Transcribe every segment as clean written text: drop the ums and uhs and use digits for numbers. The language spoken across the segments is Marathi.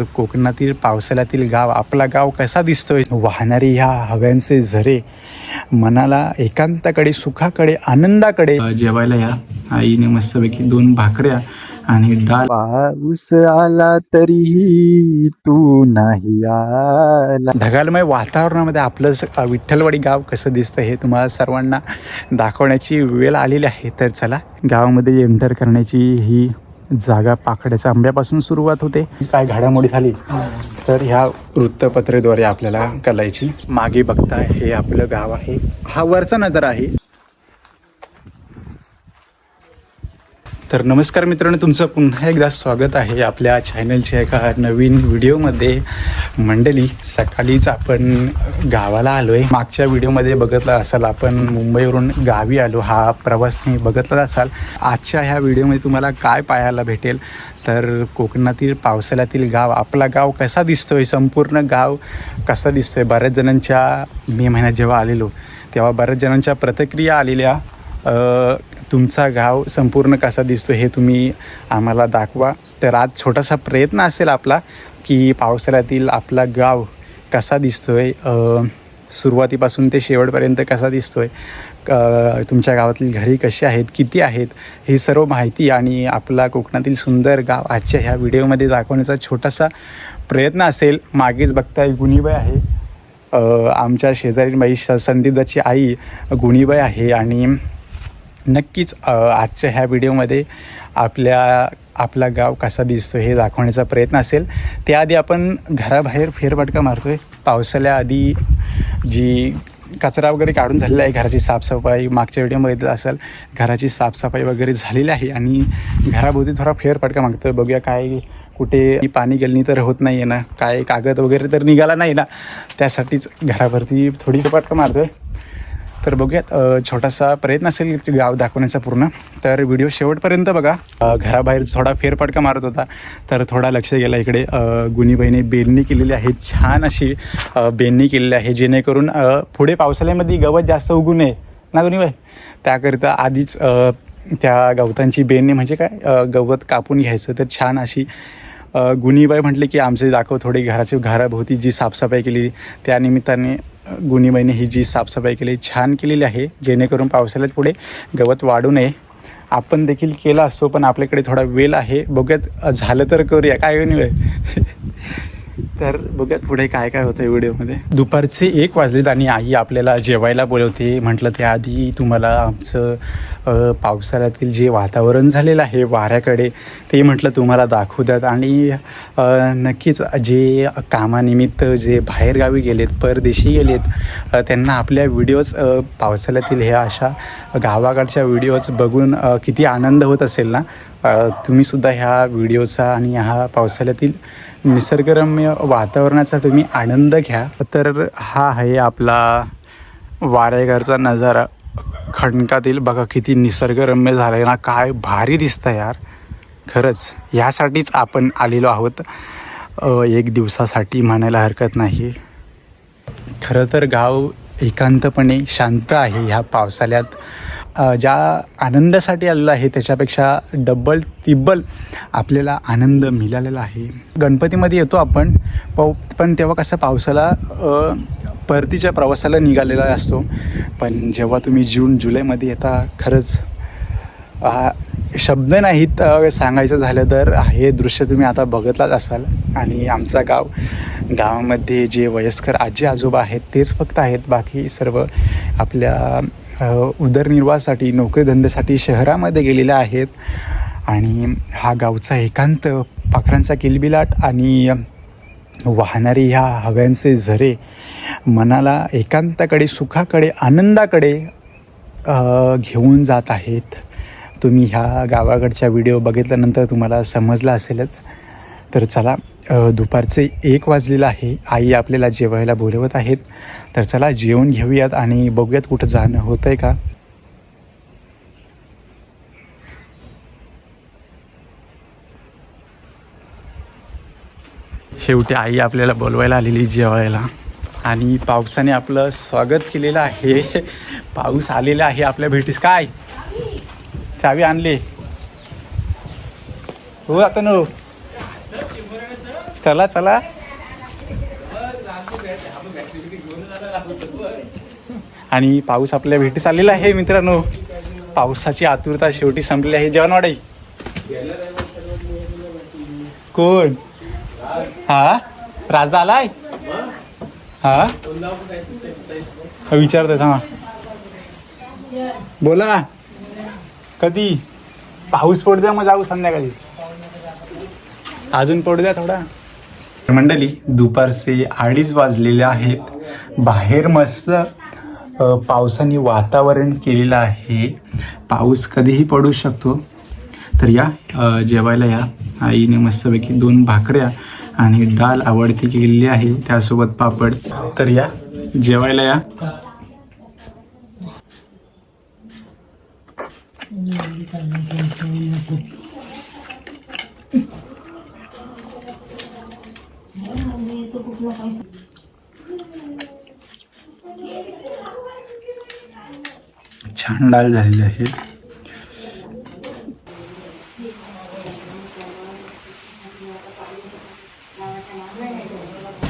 कोकणातील पावसाळ्यातील गाव, आपला गाव कसा दिसतोय. वाहणारी ह्या हव्यांचे झरे मनाला एकांताकडे, सुखाकडे, आनंदाकडे. जेवायला या आईने मस्तपैकी 2 भाकऱ्या आणि डाळ. पाऊस आला तरीही तू नाही आला. ढगाळमय वातावरणामध्ये आपलं विठ्ठलवाडी गाव कसं दिसतं हे तुम्हाला सर्वांना दाखवण्याची वेळ आलेली आहे. तर चला, गावामध्ये एंटर करण्याची ही जागा पाकड्याच्या आंब्यापासून सुरुवात होते. काय घडामोडी झाली तर ह्या वृत्तपत्रेद्वारे आपल्याला कळायची. मागे बघता हे आपलं गाव आहे. हा वरचा नजारा आहे. तर नमस्कार मित्रांनो, तुमचं पुन्हा एकदा स्वागत आहे आपल्या चॅनलच्या एका नवीन व्हिडिओमध्ये. मंडळी, सकाळीच आपण गावाला आलो आहे. मागच्या व्हिडिओमध्ये बघितलं असाल आपण मुंबईवरून गावी आलो, हा प्रवास तुम्ही बघितला असाल. आजच्या ह्या व्हिडिओमध्ये तुम्हाला काय पाहायला भेटेल तर कोकणातील पावसाळ्यातील गाव, आपला गाव कसा दिसतोय, संपूर्ण गाव कसा दिसतोय. बऱ्याच जणांच्या मे महिन्यात जेव्हा आलेलो तेव्हा बऱ्याच जणांच्या प्रतिक्रिया आलेल्या. तुमचा गाव संपूर्ण कसा दिसतो हे तुम्ही आम्हाला दाखवा. तर आज छोटासा प्रयत्न असेल आपला की पावसाळ्यातील आपला गाव कसा दिसतो आहे, सुरुवातीपासून ते शेवटपर्यंत कसा दिसतो आहे, तुमच्या गावातील घरे कशी आहेत, किती आहेत, ही सर्व माहिती आणि आपला कोकणातील सुंदर गाव आजच्या ह्या व्हिडिओमध्ये दाखवण्याचा छोटासा प्रयत्न असेल. मागेच बघताय गुणीबाई आहे, आमच्या शेजारी बाई संदीपदाची आई गुणीबाई आहे. आणि नक्कीच आजच्या ह्या व्हिडिओमध्ये आपला गाव कसा दिसतो हे दाखवण्याचा प्रयत्न असेल. त्याआधी आपण घराबाहेर फेरफटका मारतो आहे. पावसाळ्याआधी जी कचरा वगैरे काढून झालेला आहे, घराची साफसफाई मागच्या व्हिडिओमध्ये बघितलं असेल, घराची साफसफाई वगैरे झालेली आहे आणि घराभोवती थोडा फेरफटका मागतो. बघूया काय कुठे पाणी गेलं तर होत नाही आहे ना, काय कागद वगैरे तर निघाला नाही ना, त्यासाठीच घरावरती थोडी फटका मारतो आहे. तर बघूयात, छोटासा प्रयत्न असेल गाव दाखवण्याचा पूर्ण. तर व्हिडिओ शेवटपर्यंत बघा. घराबाहेर थोडा फेरफटका मारत होता तर थोडा लक्ष गेला इकडे. गुणीबाईने बेनणी केलेली आहे, छान अशी बेनणी केलेली आहे, जेणेकरून पुढे पावसाळ्यामध्ये गवत जास्त उगू नये ना गुणीबाई. त्याकरिता आधीच त्या गवतांची बेनणी म्हणजे काय, गवत कापून घ्यायचं. तर छान अशी गुणीबाई म्हटले की आमचे दाखव थोडी घराभोवती जी साफसफाई केली, त्यानिमित्ताने गुणीबाईने ही जी साफसफाई केली छान केलेली आहे, जेणेकरून पावसाळ्यात पुढे गवत वाढू नये. आपण देखील केला असतो पण आपल्याकडे थोडा वेळ आहे. बघूयात, झालं तर करूया, काय गुणीबाई. तर बघूयात पुढे काय काय होतं व्हिडिओमध्ये. दुपारचे 1 वाजलेत आणि आई आपल्याला जेवायला बोलवते. म्हटलं त्याआधी तुम्हाला आमचं पावसाळ्यातील जे वातावरण झालेलं आहे वाऱ्याकडे, ते म्हटलं तुम्हाला दाखवू द्यात. आणि नक्कीच जे कामानिमित्त जे बाहेरगावी गेलेत, परदेशी गेलेत, त्यांना आपल्या व्हिडिओज पावसाळ्यातील ह्या अशा गावाकडच्या व्हिडिओज बघून किती आनंद होत असेल ना. तुम्हीसुद्धा ह्या व्हिडिओचा आणि ह्या पावसाळ्यातील निसर्गरम्य वातावरणाचा तुम्ही आनंद घ्या. तर हा आहे आपला वारेघरचा नजारा. खडकातील बघा किती निसर्गरम्य झालं आहे ना, काय भारी दिसतं यार. खरंच ह्यासाठीच आपण आलेलो आहोत, 1 दिवसासाठी म्हणायला हरकत नाही. खरं तर गाव एकांतपणे शांत आहे. ह्या पावसाळ्यात ज्या आनंदासाठी आलेला आहे त्याच्यापेक्षा डबल तिब्बल आपल्याला आनंद मिळालेला आहे. गणपतीमध्ये येतो आपण पण तेव्हा कसं पावसाला परतीच्या प्रवासाला निघालेला असतो. पण जेव्हा तुम्ही जून जुलैमध्ये येता, खरंच शब्द नाहीत सांगायचं झालं तर हे दृश्य तुम्ही आता बघितलाच असाल. आणि आमचा गावामध्ये जे वयस्कर आजी आजोबा आहेत तेच फक्त आहेत, बाकी सर्व आपल्या उदरनिर्वाहासाठी, नोकरीधंद्यासाठी शहरामध्ये गेलेले आहेत. आणि हा गावचा एकांत, पाखरांचा किलबिलाट आणि वाहणारी ह्या हव्यांचे झरे मनाला एकांताकडे, सुखाकडे, आनंदाकडे घेऊन जात आहेत. तुम्ही ह्या गावाकडच्या व्हिडिओ बघितल्यानंतर तुम्हाला समजलं असेलच. तर चला, दुपारचे 1 वाजलेलं आहे. आई आपल्याला जेवायला बोलवत आहेत. तर चला जेवून घेऊयात आणि बघूयात कुठं जाणं होतं आहे का. शेवटी आई आपल्याला बोलवायला आलेली जेवायला आणि पावसाने आपलं स्वागत केलेलं आहे. पाऊस आलेला आहे आपल्या भेटीस. काय चावी आणली हो आता नो. चला चला. आणि पाऊस आपल्या भेटीस आलेला आहे मित्रांनो. पावसाची आतुरता शेवटी संपली आहे. जेवण वाढाई कोण? हा राजदा आलाय. हा विचारतोय थांबा. बोला कधी पाऊस पडू द्या मग जाऊ संध्याकाळी. अजून पडू द्या थोडा. मंडळी दुपारचे 2:30 वाजलेले आहेत. बाहेर मस्त पावसाने वातावरण केलेलं आहे. पाऊस कधीही पडू शकतो. तर या जेवायला या. आईने मस्तपैकी 2 भाकऱ्या आणि डाळ आवडती केलेली आहे, त्यासोबत पापड. तर या जेवायला या. छान डाळ झालेली आहे.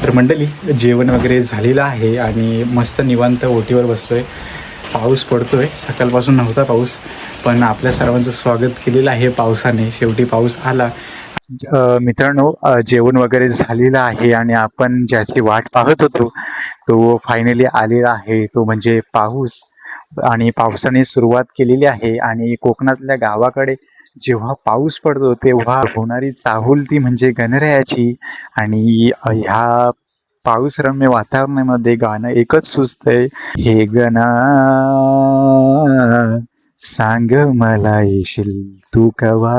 तर मंडळी जेवण वगैरे झालेलं आहे आणि मस्त निवांत ओटीवर बसलोय. पाऊस पडतोय. सकाळपासून नव्हता पाऊस, पण आपल्या सर्वांचं स्वागत केलेलं आहे पावसाने. शेवटी पाऊस आला. मित्रांनो जेवण वगैरे झालेलं आहे आणि आपण ज्याची वाट पाहत होतो तो फायनली आलेला आहे. तो म्हणजे पाऊस. आणि पावसाने सुरुवात केलेली आहे. आणि कोकणातल्या गावाकडे जेव्हा पाऊस पडतो तेव्हा होणारी चाहूल ती म्हणजे गणरायाची. आणि ह्या पाऊसरम्य वातावरणामध्ये गाणं एकच सुचतंय, हे गणा सांग मला येशील तू कवा.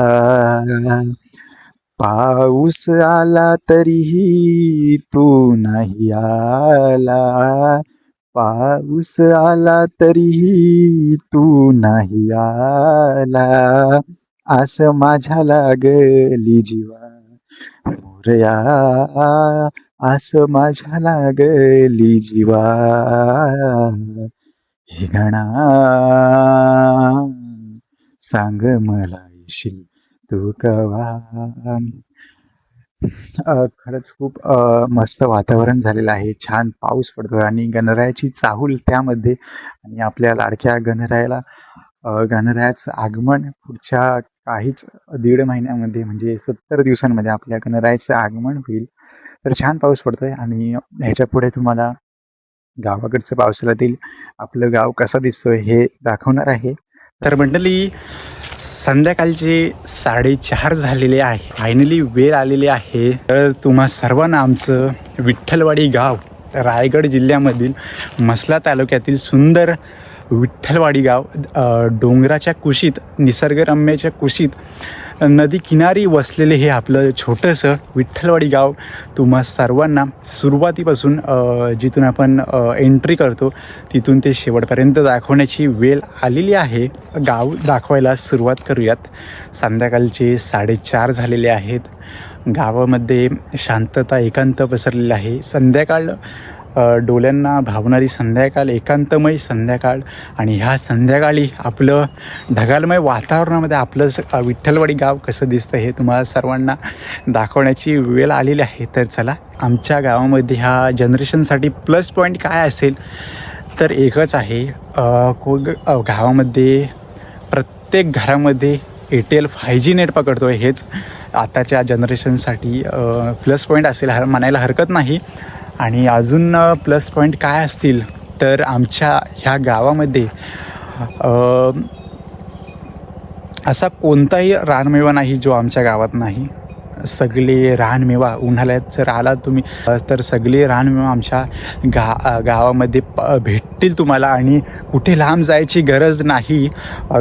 पाऊस आला तरीही तू नाही आला. पाऊस आला तरीही तू नाही आला. असं माझ्या लागली जीवा मोरया. असं माझ्या लागली जीवा. हे गणा सांग मला येशील तू कवा. खरंच खूप मस्त वातावरण झालेलं आहे. छान पाऊस पडतो आणि गणरायाची चाहूल त्यामध्ये. आणि आपल्या लाडक्या गणरायाचं आगमन पुढच्या काहीच 1.5 महिन्यामध्ये म्हणजे 70 दिवसांमध्ये आपल्या गणरायाचं आगमन होईल. तर छान पाऊस पडतोय. आणि ह्याच्या पुढे तुम्हाला गावाकडचं पावसाळ्यातील आपलं गाव कसं दिसतोय हे दाखवणार आहे. तर मंडळी संध्याकाळचे 4:30 झालेले आहे. फायनली वेळ आलेली आहे. तर तुम्हा सर्वांना आमचं विठ्ठलवाडी गाव, रायगड जिल्ह्यामधील म्हसला तालुक्यातील सुंदर विठ्ठलवाडी गाव, डोंगराच्या कुशीत, निसर्गरम्याच्या कुशीत, नदी किनारी वसलेले हे आपलं छोटंसं विठ्ठलवाडी गाव तुम्हा सर्वांना सुरुवातीपासून जिथून आपण एंट्री करतो तिथून ते शेवटपर्यंत दाखवण्याची वेळ आलेली आहे. गाव दाखवायला सुरुवात करूयात. संध्याकाळचे 4:30 झालेले आहेत. गावामध्ये शांतता, एकांत पसरलेला आहे. संध्याकाळ डोळ्यांना भावणारी संध्याकाळ, एकांतमय संध्याकाळ. आणि ह्या संध्याकाळी आपलं ढगाळमय वातावरणामध्ये आपलं विठ्ठलवाडी गाव कसं दिसतं हे तुम्हाला सर्वांना दाखवण्याची वेळ आलेली आहे. तर चला, आमच्या गावामध्ये ह्या जनरेशनसाठी प्लस पॉईंट काय असेल तर एकच आहे. गावामध्ये प्रत्येक घरामध्ये एअरटेल 5G नेट पकडतो आहे. हेच आताच्या जनरेशनसाठी प्लस पॉईंट असेल म्हणायला हरकत नाही. आणि अजून प्लस पॉईंट काय असतील तर आमच्या ह्या गावामध्ये असा कोणताही रानमेवा नाही जो आमच्या गावात नाही. सगळे रानमेवा उन्हाळ्यात जर आला तुम्ही तर सगळे रानमेवा आमच्या गावामध्ये भेटतील तुम्हाला. आणि कुठे लांब जायची गरज नाही.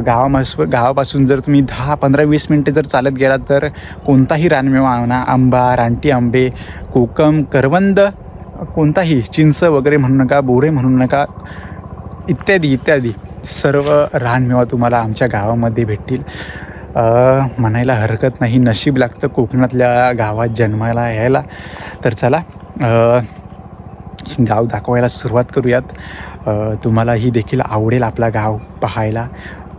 गावापासून जर तुम्ही 10, 15, 20 मिनटे जर चालत गेलात तर कोणताही रानमेवा आणा. आंबा, रानटी आंबे, कोकम, करवंद, कोणताही, चिंच वगैरे म्हणू नका, बोरे म्हणू नका, इत्यादी इत्यादी सर्व रानमेवा तुम्हाला आमच्या गावामध्ये भेटतील. म्हणायला हरकत नाही. नशीब लागतं कोकणातल्या गावात जन्माला यायला. तर चला गाव दाखवायला सुरुवात करूयात. तुम्हालाही देखील आवडेल आपला गाव पाहायला.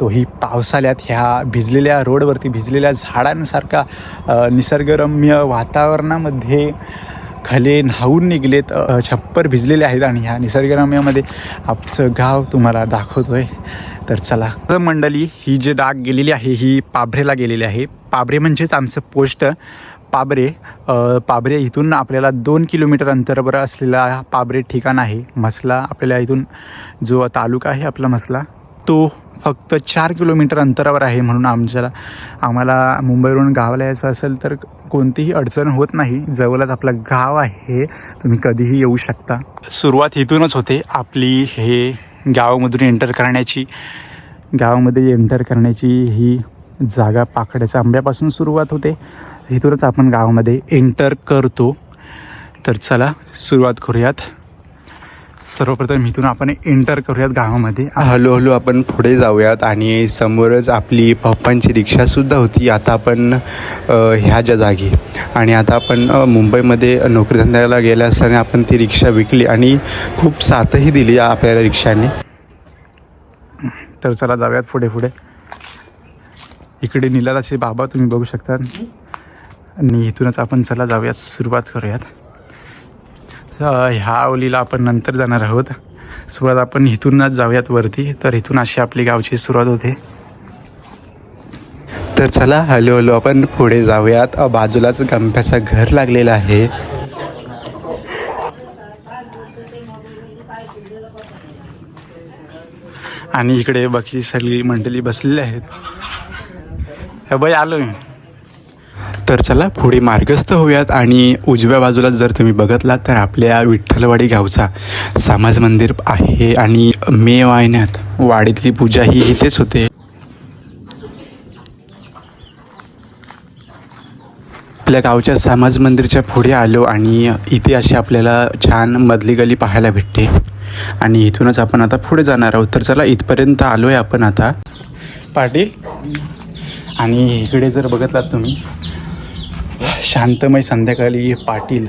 तोही पावसाळ्यात ह्या भिजलेल्या रोडवरती, भिजलेल्या झाडांसारखा निसर्गरम्य वातावरणामध्ये खले न्हावून निघलेत, छप्पर भिजलेले आहेत आणि ह्या निसर्गरम्यामध्ये आमचं गाव तुम्हाला दाखवतो आहे. तर चला. तर मंडळी, ही जी डाग गेलेली आहे ही पाभरेला गेलेली आहे. पाभरे म्हणजेच आमचं पोस्ट पाभरे. पाभरे इथून आपल्याला 2 किलोमीटर अंतरावर असलेला पाभरे ठिकाण आहे. म्हसला आपल्याला इथून जो तालुका आहे आपला म्हसला, तो फक्त 4 किलोमीटर अंतरावर आहे. म्हणून आम्हाला मुंबईवरून गावाला यायचं असेल तर कोणतीही अडचण होत नाही. जवळच आपलं गाव आहे, तुम्ही कधीही येऊ शकता. सुरुवात इथूनच होते आपली. हे गावामध्ये एंटर करण्याची ही जागा पाकड्याच्या आंब्यापासून सुरुवात होते. इथूनच आपण गावामध्ये एंटर करतो. तर चला सुरुवात करूयात. सर्वप्रथम इथून आपण एंटर करूयात गावामध्ये. हळूहळू आपण पुढे जाऊयात आणि समोरच आपली पप्पांची रिक्षासुद्धा होती. आता आपण ह्या ज्या जागी आणि आता आपण मुंबईमध्ये नोकरीधंद्याला गेल्या असताना आपण ती रिक्षा विकली आणि खूप साथही दिली आपल्याला रिक्षाने. तर चला जाऊयात पुढे. इकडे निलादाचे बाबा तुम्ही बघू शकता आणि इथूनच आपण चला जाऊयात, सुरुवात करूयात. ह्या ओलीला आपण नंतर जाणार आहोत. सुरुवात आपण इथूनच जाऊयात वरती. तर इथून अशी आपली गावची सुरुवात होते. तर चला हळूहळू आपण पुढे जाऊयात. बाजूलाच गंप्याचं घर लागलेलं आहे. आणि इकडे बाकी सगळी मंडळी बसलेली आहेत. बाई आलो मी. तर चला पुढे मार्गस्थ होऊयात आणि उजव्या बाजूला जर तुम्ही बघितलात तर आपल्या विठ्ठलवाडी गावचा समाज मंदिर आहे आणि मे महिन्यात वाडीतली पूजा ही इथेच होते. आपल्या गावच्या समाज मंदिरच्या पुढे आलो आणि इथे अशी आपल्याला छान मधली गली पाहायला भेटते आणि इथूनच आपण आता पुढे जाणार आहोत. तर चला इथपर्यंत आलो आहे आपण आता. पाटील. आणि इकडे जर बघितलात तुम्ही, शांतमय संध्याकाळी पाटील.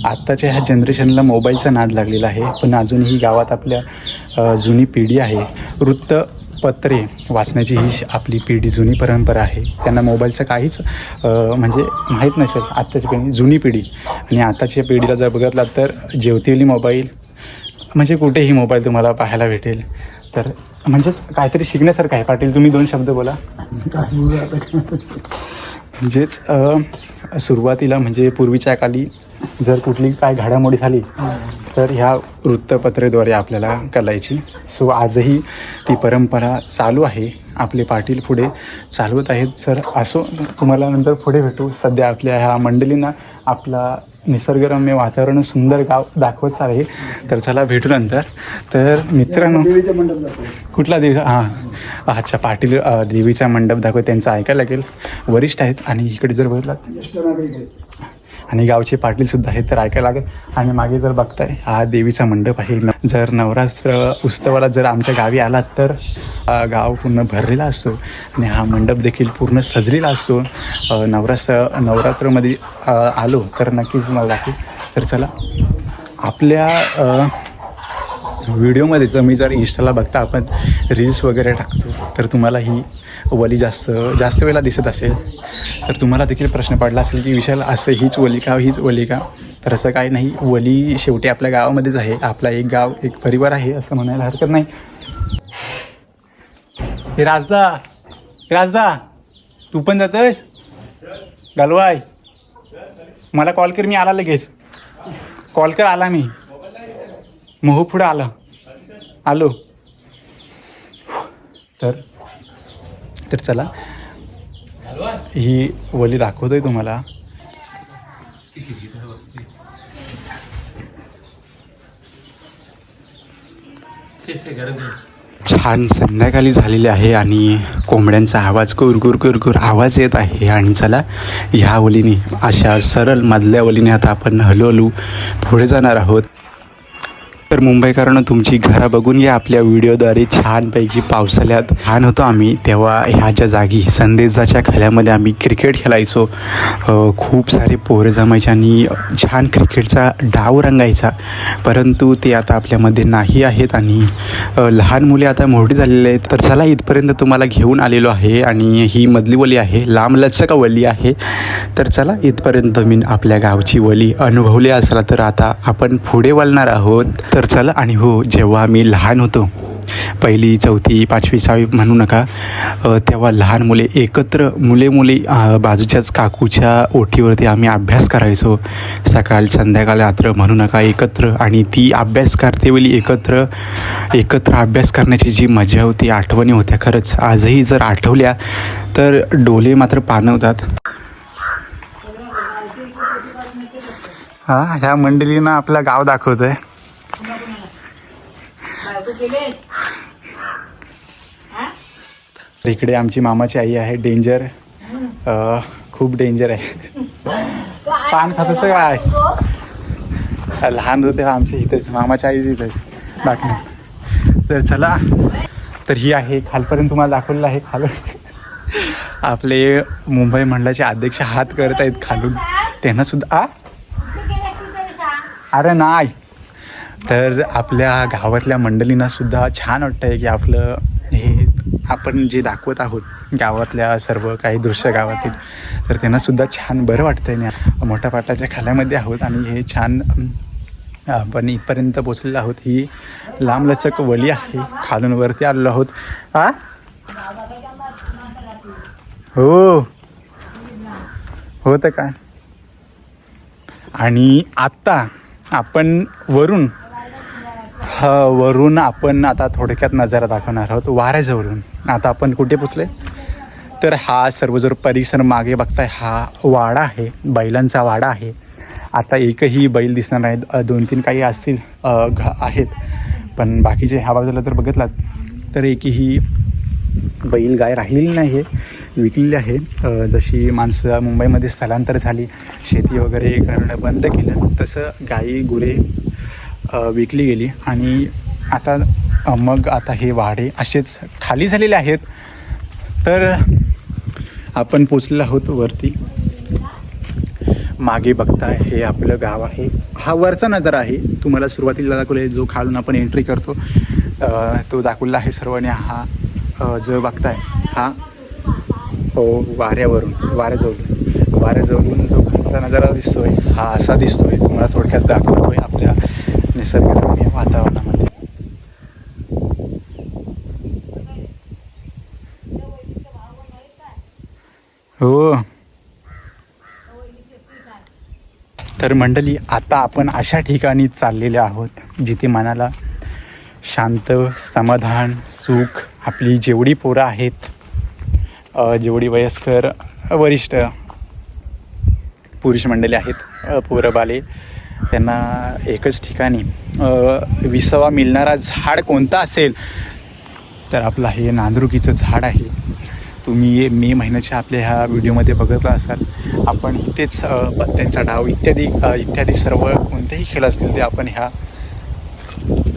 आत्ताच्या ह्या जनरेशनला मोबाईलचा नाद लागलेला आहे, पण अजूनही गावात आपल्या जुनी पिढी आहे. वृत्तपत्रे वाचण्याची ही आपली पिढी, जुनी परंपरा आहे. त्यांना मोबाईलचं काहीच म्हणजे माहीत नसेल. आत्ताची पिढी, जुनी पिढी. आणि आताच्या पिढीला जर बघितलात तर जेवतेली मोबाईल, म्हणजे कुठेही मोबाईल तुम्हाला पाहायला भेटेल. तर म्हणजेच काहीतरी शिकण्यासारखं आहे. पाटील तुम्ही 2 शब्द बोला. म्हणजेच सुरुवातीला म्हणजे पूर्वीच्या काली जर कुठली काय घडामोडी झाली तर ह्या वृत्तपत्रेद्वारे आपल्याला कळायची. सो आजही ती परंपरा चालू आहे. आपले पाटील पुढे चालवत आहेत. सर असो, तुम्हाला नंतर पुढे भेटू. सध्या आपल्या ह्या मंडळींना आपला निसर्गरम्य वातावरण, सुंदर गाव दाखवत आहे. तर चला भेटू नंतर. तर मित्रांनो, कुठला देवीचा? हां, अच्छा, पाटील देवीचा मंडप दाखवत, त्यांचं ऐकायला लागेल. वरिष्ठ आहेत आणि इकडे जर बघितलात आणि गावचे पाटीलसुद्धा आहेत, तर ऐकायला लागेल. आणि मागे जर बघताय, हा देवीचा मंडप आहे. जर नवरात्र उत्सवाला जर आमच्या गावी आलात तर गाव पूर्ण भरलेला असतो आणि हा मंडप देखील पूर्ण सजलेला असतो. नवरात्रमध्ये आलो तर नक्कीच मला दाखवेल. तर चला, आपल्या व्हिडिओमध्ये जर मी इंस्टाला बघता आपण रील्स वगैरे टाकतो तर तुम्हाला ही वली जास्त वेळेला दिसत असेल. तर तुम्हाला देखील प्रश्न पडला असेल की विशाल असं हीच वली का? तर असं काही नाही. वली शेवटी आपल्या गावामध्येच आहे. आपला एक गाव, एक परिवार आहे असं म्हणायला हरकत नाही. हे राजदा तू पण जातस गालवाय? मला कॉल कर, मी आला लगेच. कॉल कर, आला मी. मोह पुढं आलो. तर चला, ही वली दाखवतोय तुम्हाला. छान संध्याकाळी झालेली आहे आणि कोंबड्यांचा आवाज, कुरकुर आवाज येत आहे. आणि चला, ह्या ओलीने, अशा सरळ मधल्या ओलीने आता आपण हळूहळू पुढे जाणार आहोत. तर मुंबईकरांनो, तुमची घरं बघून घ्या आपल्या व्हिडिओद्वारे. छानपैकी पावसाळ्यात लहान होतो आम्ही तेव्हा ह्या ज्या जागी संदेजाच्या खाल्यामध्ये आम्ही क्रिकेट खेळायचो. खूप सारे पोरं जमायचे आणि छान क्रिकेटचा डाव रंगायचा. परंतु ते आता आपल्यामध्ये नाही आहेत आणि लहान मुले आता मोठी झालेली आहेत. तर चला, इथपर्यंत तुम्हाला घेऊन आलेलो आहे आणि ही मधली वली आहे, लांब लचक वली आहे. तर चला, इथपर्यंत मी आपल्या गावची वली अनुभवली असला तर आता आपण पुढे वळणार आहोत. तर चला. आणि हो, जेव्हा मी लहान होतो, 1ली 4थी 5वी 6वी म्हणू नका, तेव्हा लहान मुले एकत्र मुले बाजूच्याच काकूच्या ओठीवरती आम्ही अभ्यास करायचो. सकाळ संध्याकाळ रात्र म्हणू नका, एकत्र. आणि ती अभ्यास करतेवेळी एकत्र अभ्यास करण्याची जी मजा होती, आठवणी होत्या खरंच. आजही जर आठवल्या तर डोळे मात्र पाणवतात. ह्या मंडळीनं आपलं गाव दाखवत आहे. इकडे आमची मामाची आई आहे, डेंजर, खूप डेंजर आहे. पान खातस काय? लहान होते आमच्या इथेच, मामाच्या आईच इथेच बाकी. तर चला, तर ही आहे खालपर्यंत तुम्हाला दाखवलेलं आहे. खालून आपले मुंबई मंडळाचे अध्यक्ष हात करत आहेत खालून, त्यांना सुद्धा अरे नाही. तर आपल्या गावातल्या मंडळींना सुद्धा छान वाटतं आहे की आपलं हे आपण जे दाखवत आहोत गावातल्या सर्व काही दृश्य गावातील, तर त्यांना सुद्धा छान बरं वाटतं आहे. मोठ्या पाटाच्या खाल्यामध्ये आहोत आणि हे छान आपण इथपर्यंत पोचलेलो आहोत. ही लांबलचक वली आहे, खालून वरती आलेलो आहोत. हो तर काय. आणि आत्ता आपण वरून आपण आता थोडक्यात नजारा दाखवणार आहोत वाऱ्याजवळून. आता आपण कुठे पोचले, तर हा सर्व जर परिसर मागे बघताय, हा वाडा आहे, बैलांचा वाडा आहे. आता एकही बैल दिसणार नाहीत, 2-3 काही असतील आहेत, पण बाकीचे ह्या बाजूला जर बघितलात तर एकही बैल गाय राहिलेली नाही आहे, विकलेली आहे. जशी माणसं मुंबईमध्ये स्थलांतर झाली, शेती वगैरे करणं बंद केलं, तसं गाई गुरे विकली गेली. आणि आता हे वाडे असेच खाली झालेले आहेत. तर आपण पोचलेलो आहोत वरती. मागे बघताय हे आपलं गाव आहे. हा वरचा नजारा आहे, तुम्हाला सुरुवातीला दाखवले जो खालून आपण एंट्री करतो तो दाखवला आहे सर्वांनी. हा जो बघताय हा वाऱ्याजवळून जो खालचा नजारा दिसतोय, हा असा दिसतोय. तुम्हाला थोडक्यात दाखवतोय आपल्या निसर्गरम्य वातावरणामध्ये. हो, तर मंडळी, आता आपण अशा ठिकाणी चाललेले आहोत जिथे मनाला शांत, समाधान, सुख, आपली जेवढी पोरं आहेत, जेवढी वयस्कर वरिष्ठ पुरुष मंडळी आहेत, पोरं बाले, त्यांना एकच ठिकाणी विसावा मिळणारा झाड कोणता असेल तर आपलं हे नांदरुकीचं झाड आहे. तुम्ही मे महिन्याच्या आपल्या ह्या व्हिडिओमध्ये बघितलं असाल, आपण इथेच पत्त्यांचा डाव इत्यादी सर्व कोणतेही खेळ असतील ते आपण ह्या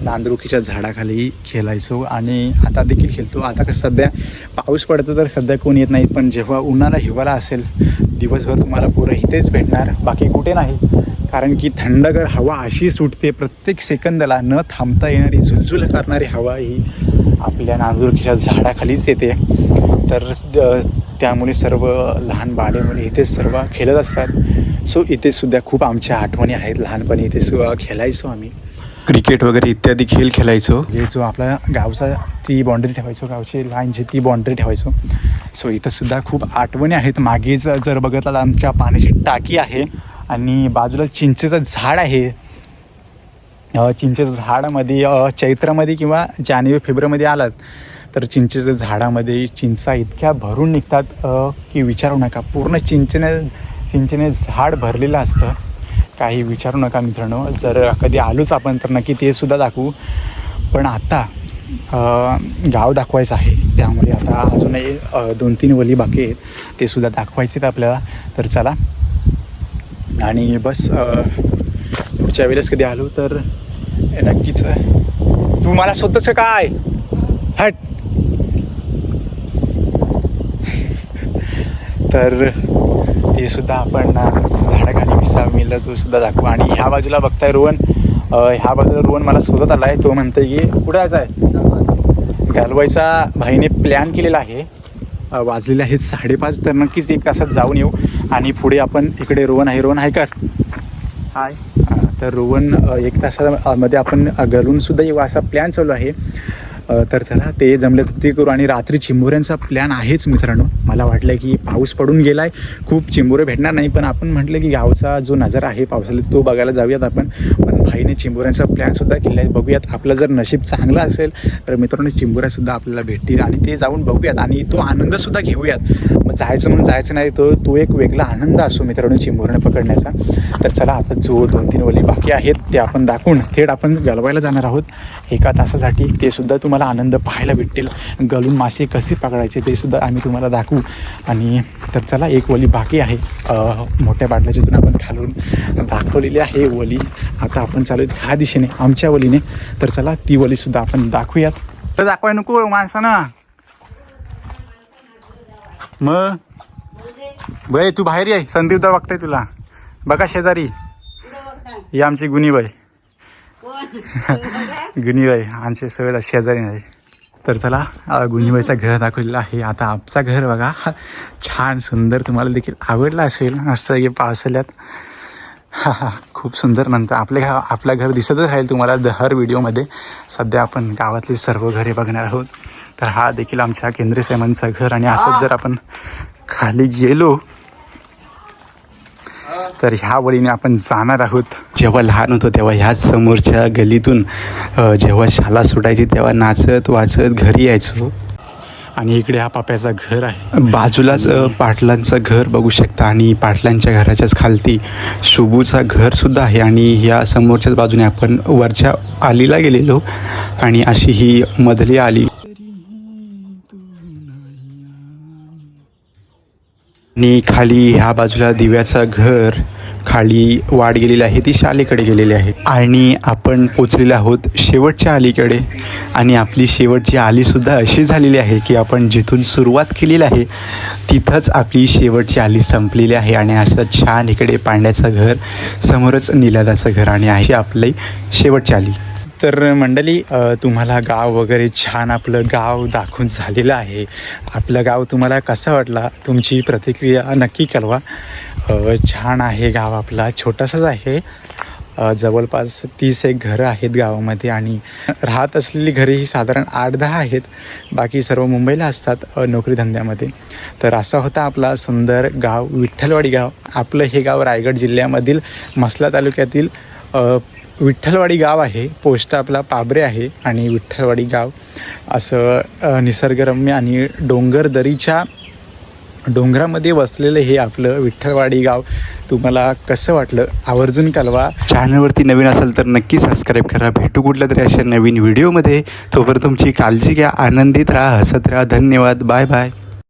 नांदरुकीच्या झाडाखाली खेळायचो आणि आता देखील खेळतो. आता कसं सध्या पाऊस पडतो तर सध्या कोण येत नाही, पण जेव्हा उन्हाळा हिवाळा असेल दिवसभर तुम्हाला पोरं इथेच भेटणार, बाकी कुठे नाही. कारण की थंडगार हवा अशी सुटते, प्रत्येक सेकंदाला न थांबता येणारी झुलझुल करणारी हवा ही आपल्या नांदुरकीच्या झाडाखालीच येते. तर त्यामुळे सर्व लहान बाले मुले इथेच सर्व खेळत असतात. सो इथे सुद्धा खूप आमच्या आठवणी आहेत. लहानपणी इथे सुद्धा खेळायचो आम्ही, क्रिकेट वगैरे इत्यादी खेळ खेळायचो. हे जो आपला गावचा ती बाउंड्री ठेवायचो, गावची लाईनची ती बाउंड्री ठेवायचो. सो इथं सुद्धा खूप आठवणी आहेत. मागेच जर बघितलं तर आमच्या पाण्याची टाकी आहे आणि बाजूला चिंचेचं झाड आहे. चिंचेचं झाडामध्ये चैत्रामध्ये किंवा जानेवारी फेब्रुवारीमध्ये आलात तर चिंचेच्या झाडामध्ये चिंचा इतक्या भरून निघतात की विचारू नका. पूर्ण चिंचेने झाड भरलेलं असतं, काही विचारू नका मित्रांनो. जर कधी आलोच आपण तर नक्की ते सुद्धा दाखवू. पण आता गाव दाखवायचं आहे, त्यामुळे आता अजूनही 2-3 वली बाकी आहेत, ते सुद्धा दाखवायचे आहेत आपल्याला. तर चला, आणि बस पुढच्या वेळेस कधी आलो तर नक्कीच. तू मला स्वतःच काय हट. तर ते सुद्धा आपण झाडाखाली विसावलेलं तो सुद्धा दाखवू. आणि ह्या बाजूला बघताय रोहन, ह्या बाजूला रोहन मला शोधत आला आहे. तो म्हणतोय की कुठं जायचं आहे. घालवायचा भाईने प्लॅन केलेला आहे. वाजलेले आहेत 5:30. तर नक्कीच 1 तासात जाऊन येऊ. आणि पुढे आपण इकडे रोहन आहे. रोहन आहे का? हाय. तर रोहन 1 तासामध्ये आपण घालूनसुद्धा येऊ असा प्लॅन चालू आहे. तर चला ते जमलं तर ते करू. आणि रात्री चिंबोऱ्यांचा प्लॅन आहेच मित्रांनो. मला वाटलं की पाऊस पडून गेला आहे, खूप चिंबोरे भेटणार नाही, पण आपण म्हटलं की गावचा जो नजारा आहे पावसाळ्यात तो बघायला जाऊयात आपण. पण भाईने चिंबोऱ्यांचा प्लॅनसुद्धा केला आहे. बघूयात, आपलं जर नशीब चांगलं असेल तर मित्रांनो चिंबोऱ्यासुद्धा आपल्याला भेटतील आणि ते जाऊन बघूयात आणि तो आनंदसुद्धा घेऊयात. मग जायचं म्हणून जायचं नाही, तो एक वेगळा आनंद असतो मित्रांनो चिंबोऱ्याने पकडण्याचा. तर चला आता जो 2-3 वली बाकी आहेत ते आपण दाखवून थेट आपण गलवायला जाणार आहोत 1 तासासाठी. ते सुद्धा तुम्हाला आनंद पाहायला भेटेल. गलून मासे कसे पकडायचे ते सुद्धा आम्ही तुम्हाला दाखवू. आणि तर चला 1 वली बाकी आहे, मोठ्या बाटल्याच्यातून आपण खालून दाखवलेली आहे वली. आता आपण चालू ह्या दिशेने आमच्या वलीने. तर चला ती वलीसुद्धा आपण दाखवूयात. तर दाखवाय नको माणसानं. मग बाई तू बाहेर आहे. संदीपदा बघताय तुला. बघा शेजारी ही आमची गुनीबाई. गुनीबाई आमचे सगळं शेजारी नाही. तर चला गुनीबाईचं घर दाखवलेलं आहे. आता आमचा घर बघा, छान सुंदर, तुम्हाला देखील आवडला असेल. मस्त की पावसाळ्यात खूप सुंदर. नंतर आपलं घर दिसतच राहील तुम्हाला हर व्हिडिओमध्ये. सध्या आपण गावातली सर्व घरे बघणार आहोत. तर हा देखील आमच्या केंद्रे साहेबांचं घर. आणि असंच जर आपण खाली गेलो तर ह्या वळीने आपण जाणार आहोत. जेव्हा लहान होतो तेव्हा ह्याच समोरच्या गलीतून जेव्हा शाळा सुटायची तेव्हा नाचत वाचत घरी यायचो. आणि इकडे हा पाप्याचं घर आहे. बाजूलाच पाटलांचं घर बघू शकता. आणि पाटलांच्या घराच्याच खालती शुभूचा घरसुद्धा आहे. आणि ह्या समोरच्याच बाजूने आपण वरच्या आलीला गेलेलो. आणि अशी ही मधली आली. आणि खाली ह्या बाजूला दिव्याचं घर, खाली वाट गेलेली आहे ती शालेकडे गेलेली आहे. आणि आपण पोचलेलो आहोत शेवटच्या अलीकडे. आणि आपली शेवटची आलीसुद्धा अशी झालेली आहे की आपण जिथून सुरुवात केलेली आहे तिथंच आपली शेवटची आली संपलेली आहे. आणि असं छान इकडे पांड्याचं घर, समोरच निलादाचं घर, आणि अशी आपली शेवटची आली. तर मंडळी, तुम्हाला गाव वगैरे छान आपलं गाव दाखवून झालेलं आहे. आपलं गाव तुम्हाला कसं वाटला, तुमची प्रतिक्रिया नक्की कळवा. छान आहे गाव आपला, छोटासाच आहे. जवळपास 30 घरं आहेत गावामध्ये. आणि राहत असलेली घरे ही साधारण 8-10 आहेत. बाकी सर्व मुंबईला असतात नोकरीधंद्यामध्ये. तर असा होता आपला सुंदर गाव, विठ्ठलवाडी गाव. आपलं हे गाव रायगड जिल्ह्यामधील म्हसला तालुक्यातील विठ्ठलवाडी गाव आहे. पोस्ट आपला पाबरे आहे. आणि विठ्ठलवाडी गाव असं निसर्गरम्य आणि डोंगरदरीच्या डोंगरामध्ये वसलेलं हे आपलं विठ्ठलवाडी गाव. तुम्हाला कसं वाटलं आवर्जून कळवा. चॅनलवरती नवीन असेल तर नक्की सबस्क्राईब करा. भेटू कुठल्या तरी अशा नवीन व्हिडिओमध्ये. तोपर्यंत तुमची काळजी घ्या, आनंदित राहा, हसत राहा. धन्यवाद. Bye bye.